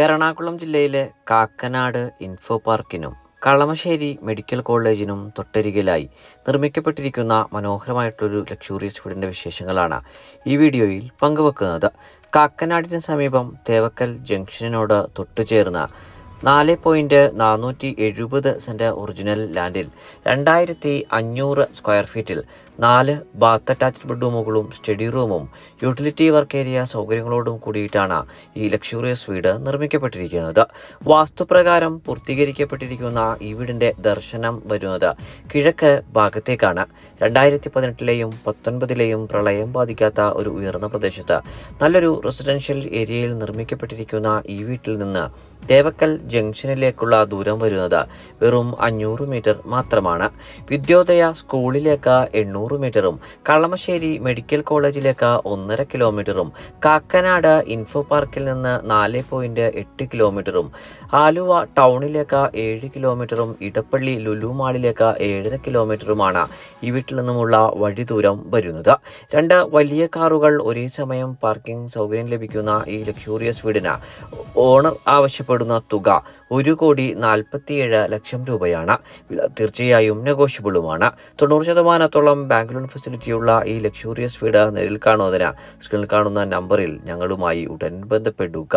എറണാകുളം ജില്ലയിലെ കാക്കനാട് ഇൻഫോ പാർക്കിനും കളമശ്ശേരി മെഡിക്കൽ കോളേജിനും തൊട്ടരികിലായി നിർമ്മിക്കപ്പെട്ടിരിക്കുന്ന മനോഹരമായിട്ടൊരു ലക്ഷൂറിയസ് വീടിൻ്റെ വിശേഷങ്ങളാണ് ഈ വീഡിയോയിൽ പങ്കുവെക്കുന്നത്. കാക്കനാടിന് സമീപം തേവക്കൽ ജംഗ്ഷനിനോട് തൊട്ടുചേർന്ന് 4.470 സെൻറ് ഒറിജിനൽ ലാൻഡിൽ 2500 സ്ക്വയർ ഫീറ്റിൽ 4 ബാത്ത് അറ്റാച്ച്ഡ് ബെഡ്റൂമുകളും സ്റ്റഡി റൂമും യൂട്ടിലിറ്റി വർക്ക് ഏരിയ സൗകര്യങ്ങളോടും കൂടിയിട്ടാണ് ഈ ലക്ഷൂറിയസ് വീട് നിർമ്മിക്കപ്പെട്ടിരിക്കുന്നത്. വാസ്തുപ്രകാരം പൂർത്തീകരിക്കപ്പെട്ടിരിക്കുന്ന ഈ വീടിൻ്റെ ദർശനം വരുന്നത് കിഴക്ക് ഭാഗത്തേക്കാണ്. 2018-ലെയും 19-ലെയും പ്രളയം ബാധിക്കാത്ത ഒരു ഉയർന്ന പ്രദേശത്ത് നല്ലൊരു റെസിഡൻഷ്യൽ ഏരിയയിൽ നിർമ്മിക്കപ്പെട്ടിരിക്കുന്ന ഈ വീട്ടിൽ നിന്ന് തേവക്കൽ ജംഗ്ഷനിലേക്കുള്ള ദൂരം വരുന്നത് വെറും 500 മീറ്റർ മാത്രമാണ്. വിദ്യോദയ സ്കൂളിലേക്ക് 800 മീറ്ററും കളമശ്ശേരി മെഡിക്കൽ കോളേജിലേക്ക് 1.5 കിലോമീറ്ററും കാക്കനാട് ഇൻഫോ പാർക്കിൽ നിന്ന് 4.8 കിലോമീറ്ററും ആലുവ ടൗണിലേക്ക് 7 കിലോമീറ്ററും ഇടപ്പള്ളി ലുലു മാളിലേക്ക് 7.5 കിലോമീറ്ററുമാണ് ഈ വീട്ടിൽ നിന്നുമുള്ള വഴി ദൂരം വരുന്നത്. 2 വലിയ കാറുകൾ ഒരേ സമയം പാർക്കിംഗ് സൗകര്യം ലഭിക്കുന്ന ഈ ലക്ഷൂറിയസ് വീടിന് ഓണർ ആവശ്യപ്പെടുന്ന തുക 1,47,00,000 രൂപയാണ്. വില തീർച്ചയായും നെഗോഷ്യബിളുമാണ്. 90% ബാങ്ക് ലോൺ ഫെസിലിറ്റിയുള്ള ഈ ലക്ഷൂറിയസ് വീട് നേരിൽ കാണുന്നതിന് സ്ക്രീനിൽ കാണുന്ന നമ്പറിൽ ഞങ്ങളുമായി ഉടൻ ബന്ധപ്പെടുക.